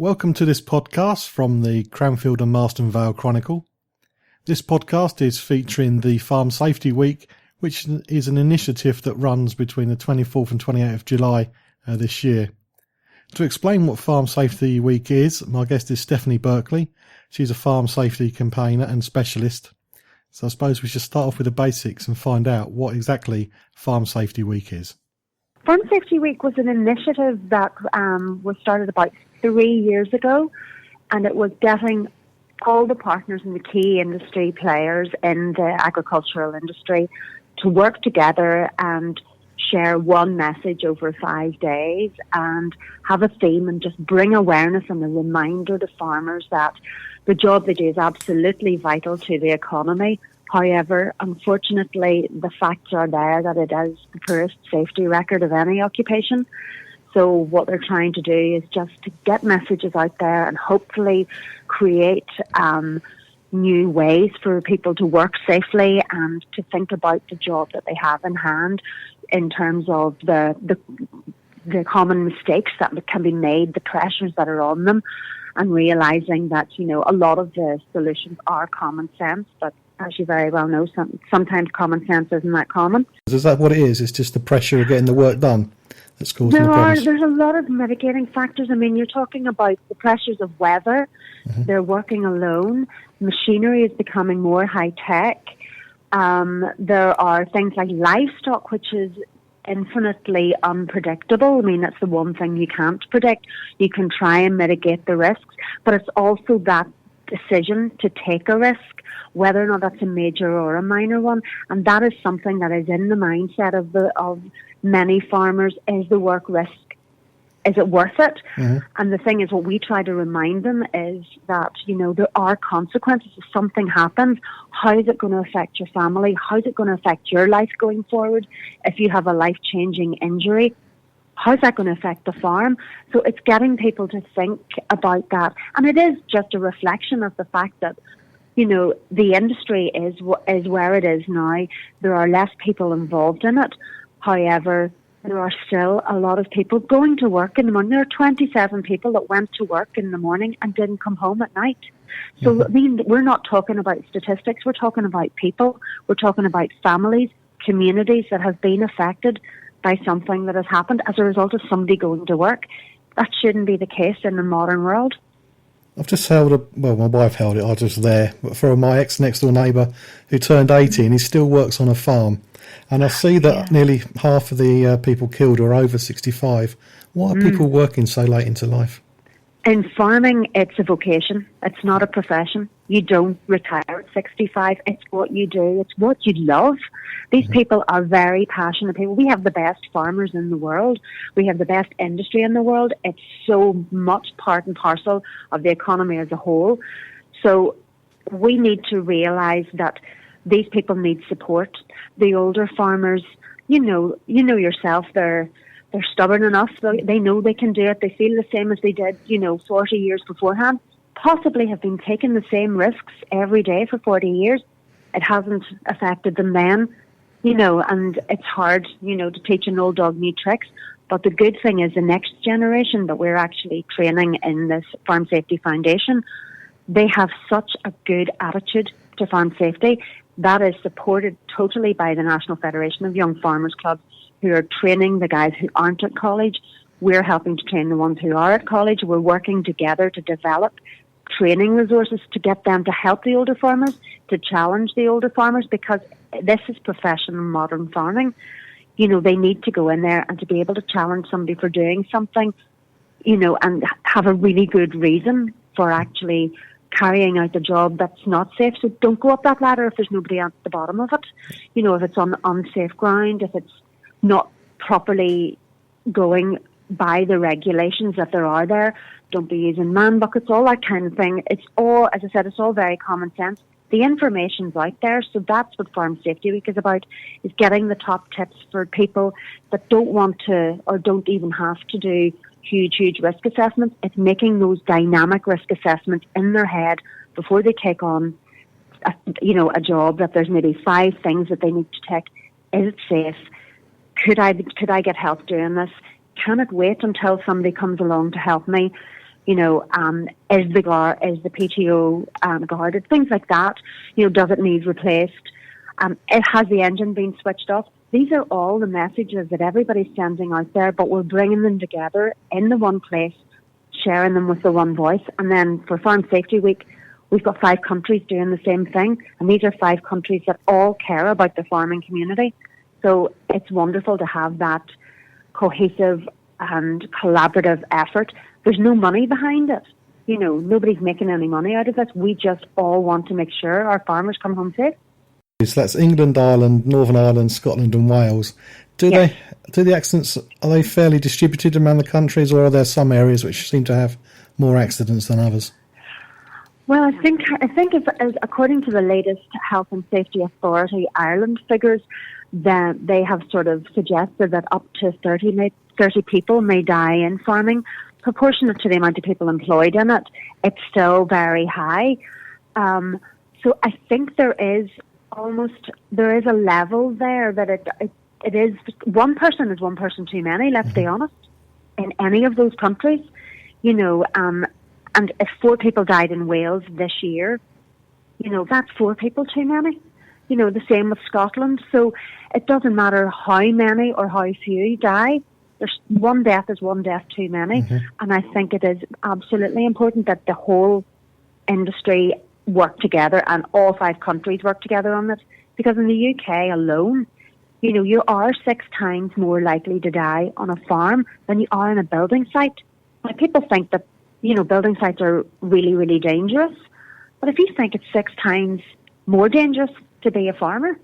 Welcome to this podcast from the Cranfield and Marston Vale Chronicle. This podcast is featuring the Farm Safety Week, which is an initiative that runs between the 24th and 28th of July this year. To explain what Farm Safety Week is, my guest is Stephanie Berkeley. She's a farm safety campaigner and specialist. So I suppose we should start off with the basics and find out what exactly Farm Safety Week is. Farm Safety Week was an initiative that was started about 3 years ago, and it was getting all the partners and the key industry players in the agricultural industry to work together and share one message over 5 days and have a theme and just bring awareness and a reminder to farmers that the job they do is absolutely vital to the economy. However, unfortunately, the facts are there that it is the poorest safety record of any occupation. So what they're trying to do is just to get messages out there and hopefully create new ways for people to work safely and to think about the job that they have in hand in terms of the common mistakes that can be made, the pressures that are on them, and realising that, you know, a lot of the solutions are common sense, but as you very well know, sometimes common sense isn't that common. Is that what it is? It's just the pressure of getting the work done that's causing the problems? There's a lot of mitigating factors. I mean, you're talking about the pressures of weather. Mm-hmm. They're working alone. Machinery is becoming more high-tech. There are things like livestock, which is infinitely unpredictable. I mean, that's the one thing you can't predict. You can try and mitigate the risks, but it's also that decision to take a risk, whether or not that's a major or a minor one, and that is something that is in the mindset of many farmers. Is the work risk? Is it worth it? Mm-hmm. And the thing is, what we try to remind them is that, you know, there are consequences if something happens. How is it going to affect your family? How is it going to affect your life going forward? If you have a life-changing injury, how's that going to affect the farm? So it's getting people to think about that. And it is just a reflection of the fact that, you know, the industry is where it is now. There are less people involved in it. However, there are still a lot of people going to work in the morning. There are 27 people that went to work in the morning and didn't come home at night. So, I mean, we're not talking about statistics. We're talking about people. We're talking about families, communities that have been affected by something that has happened as a result of somebody going to work. That shouldn't be the case in the modern world. I've just held my wife held it, I was just there, but for my ex-next door neighbour who turned 80 and he still works on a farm. And I see that nearly half of the people killed are over 65. Why are people working so late into life? In farming, it's a vocation. It's not a profession. You don't retire at 65. It's what you do. It's what you love. These people are very passionate people. We have the best farmers in the world. We have the best industry in the world. It's so much part and parcel of the economy as a whole. So we need to realise that these people need support. The older farmers, you know yourself, they're stubborn enough. They know they can do it. They feel the same as they did, 40 years beforehand. Possibly have been taking the same risks every day for 40 years. It hasn't affected them then, and it's hard, to teach an old dog new tricks. But the good thing is the next generation that we're actually training in this Farm Safety Foundation, they have such a good attitude to farm safety that is supported totally by the National Federation of Young Farmers Clubs, who are training the guys who aren't at college. We're helping to train the ones who are at college. We're working together to develop training resources to get them to help the older farmers, to challenge the older farmers, because this is professional modern farming. They need to go in there and to be able to challenge somebody for doing something, and have a really good reason for actually carrying out the job that's not safe. So don't go up that ladder if there's nobody at the bottom of it. If it's on unsafe ground, if it's not properly going by the regulations that there are there. Don't be using man buckets, all that kind of thing. It's all, as I said, it's all very common sense. The information's out there, so that's what Farm Safety Week is about, is getting the top tips for people that don't want to or don't even have to do huge risk assessments. It's making those dynamic risk assessments in their head before they take on a job, that there's maybe 5 things that they need to take. Is it safe? Could I get help doing this? Can it wait until somebody comes along to help me? Is the PTO guarded? Things like that. Does it need replaced? Has the engine been switched off? These are all the messages that everybody's sending out there, but we're bringing them together in the one place, sharing them with the one voice. And then for Farm Safety Week, we've got 5 countries doing the same thing. And these are 5 countries that all care about the farming community. So it's wonderful to have that cohesive and collaborative effort. There's no money behind it. Nobody's making any money out of this. We just all want to make sure our farmers come home safe. So that's England, Ireland, Northern Ireland, Scotland and Wales. Do the accidents, are they fairly distributed around the countries, or are there some areas which seem to have more accidents than others? Well, I think as according to the latest Health and Safety Authority Ireland figures, that they have sort of suggested that up to 30 people may die in farming. Proportionate to the amount of people employed in it, it's still very high. So I think there is a level there that it is one person too many. Let's be honest. In any of those countries, and if 4 people died in Wales this year, that's 4 people too many. The same with Scotland. So it doesn't matter how many or how few die. There's one death is one death too many. Mm-hmm. And I think it is absolutely important that the whole industry work together and all 5 countries work together on this. Because in the UK alone, you are 6 times more likely to die on a farm than you are on a building site. Now, people think that, building sites are really, really dangerous. But if you think it's 6 times more dangerous to be a farmer,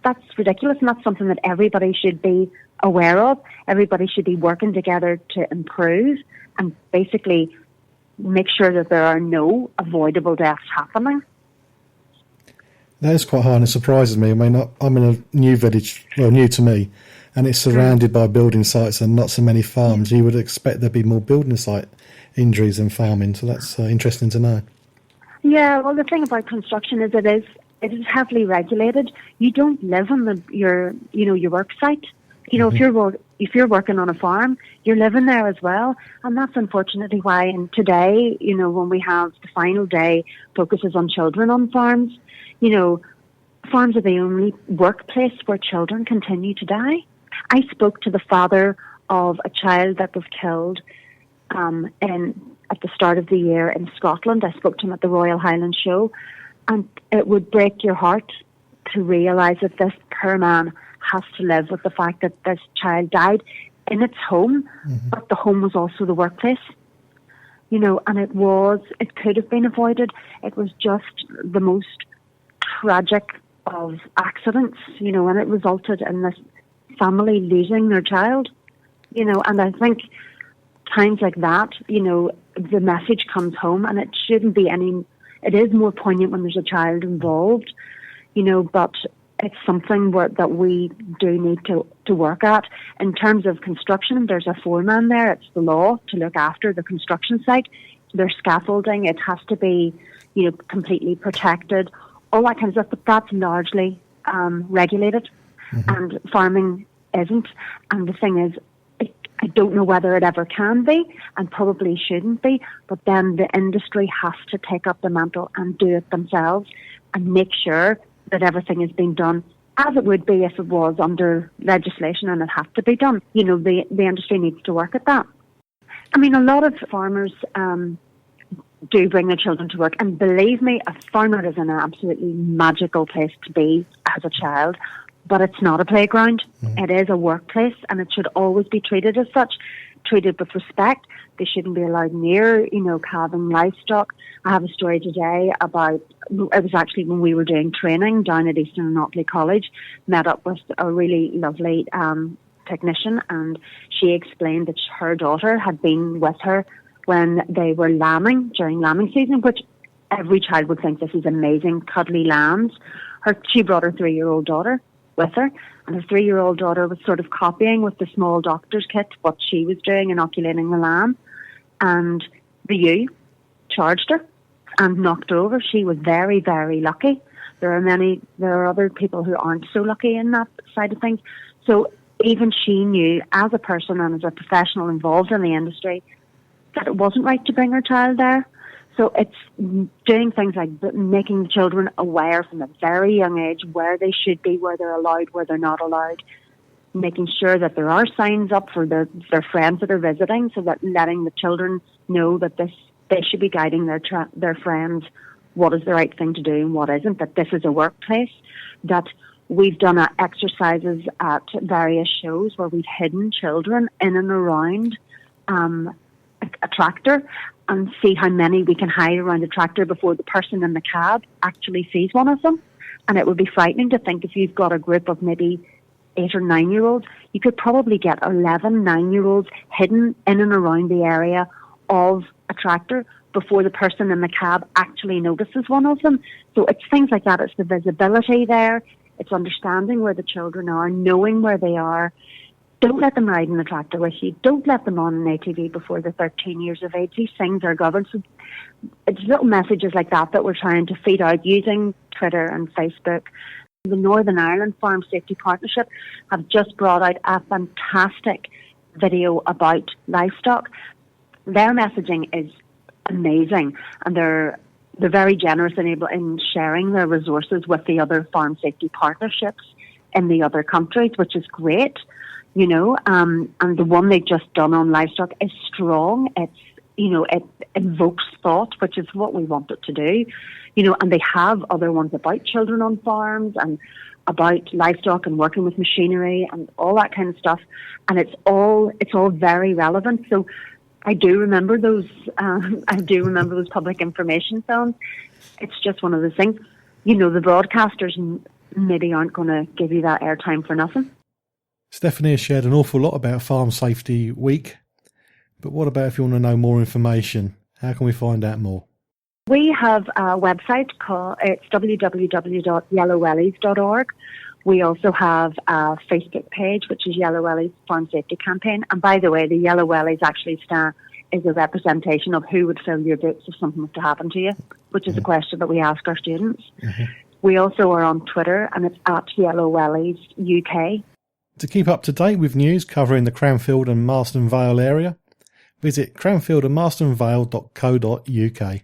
that's ridiculous, and that's something that everybody should be aware of. Everybody should be working together to improve and basically make sure that there are no avoidable deaths happening. That is quite high, and it surprises me. I mean, I'm in a new village, new to me, and it's surrounded by building sites and not so many farms. You would expect there'd be more building site injuries than farming, so that's interesting to know. Yeah, well, the thing about construction is it is heavily regulated. You don't live on your work site. Mm-hmm. If you're working on a farm, you're living there as well, and that's unfortunately why. And today, when we have the final day, focuses on children on farms. Farms are the only workplace where children continue to die. I spoke to the father of a child that was killed at the start of the year in Scotland. I spoke to him at the Royal Highland Show, and it would break your heart to realise that this poor man has to live with the fact that this child died in its home, mm-hmm. but the home was also the workplace. And it could have been avoided. It was just the most tragic of accidents, and it resulted in this family losing their child, and I think times like that, the message comes home, and it shouldn't be it is more poignant when there's a child involved, but it's something that we do need to work at. In terms of construction, there's a foreman there. It's the law to look after the construction site. There's scaffolding. It has to be, completely protected. All that kind of stuff, but that's largely regulated, mm-hmm. and farming isn't. And the thing is, I don't know whether it ever can be, and probably shouldn't be, but then the industry has to take up the mantle and do it themselves and make sure that everything is being done as it would be if it was under legislation and it had to be done. The industry needs to work at that. I mean, a lot of farmers do bring their children to work, and believe me, a farmer is an absolutely magical place to be as a child, but it's not a playground. Mm-hmm. It is a workplace, and it should always be treated as such, treated with respect. They shouldn't be allowed near, calving livestock. I have a story today about, it was actually when we were doing training down at Eastern and Otley College, met up with a really lovely technician, and she explained that her daughter had been with her when they were lambing, during lambing season, which every child would think this is amazing, cuddly lambs. She brought her 3-year-old daughter with her, and her 3-year-old daughter was sort of copying with the small doctor's kit what she was doing, inoculating the lamb, and the ewe charged her and knocked her over. She was very, very lucky. There are other people who aren't so lucky in that side of things. So even she knew, as a person and as a professional involved in the industry, that it wasn't right to bring her child there. So it's doing things like making children aware from a very young age where they should be, where they're allowed, where they're not allowed, making sure that there are signs up for their friends that are visiting, so that letting the children know that they should be guiding their friends what is the right thing to do and what isn't, that this is a workplace, that we've done exercises at various shows where we've hidden children in and around a tractor and see how many we can hide around a tractor before the person in the cab actually sees one of them. And it would be frightening to think if you've got a group of maybe 8 or 9 year olds, you could probably get 11 9-year-olds hidden in and around the area of a tractor before the person in the cab actually notices one of them. So it's things like that. It's the visibility there. It's understanding where the children are, knowing where they are. Don't let them ride in the tractor with you. Don't let them on an ATV before they're 13 years of age. These things are governed. So it's little messages like that we're trying to feed out using Twitter and Facebook. The Northern Ireland Farm Safety Partnership have just brought out a fantastic video about livestock. Their messaging is amazing, and they're very generous in sharing their resources with the other farm safety partnerships in the other countries, which is great, you know. And the one they've just done on livestock is strong. It's, you know, it invokes thought, which is what we want it to do, you know. And they have other ones about children on farms and about livestock and working with machinery and all that kind of stuff. And it's all very relevant. So I do remember those. I do remember those public information films. It's just one of those things. You know, the broadcasters maybe aren't going to give you that airtime for nothing. Stephanie has shared an awful lot about Farm Safety Week, but what about if you want to know more information? How can we find out more? We have a website it's www.yellowwellies.org. We also have a Facebook page, which is Yellow Wellies Farm Safety Campaign. And by the way, the Yellow Wellies actually is a representation of who would fill your boots if something was to happen to you, which is a question that we ask our students. Mm-hmm. We also are on Twitter, and it's at Yellow Wellies UK. To keep up to date with news covering the Cranfield and Marston Vale area, visit cranfieldandmarstonvale.co.uk.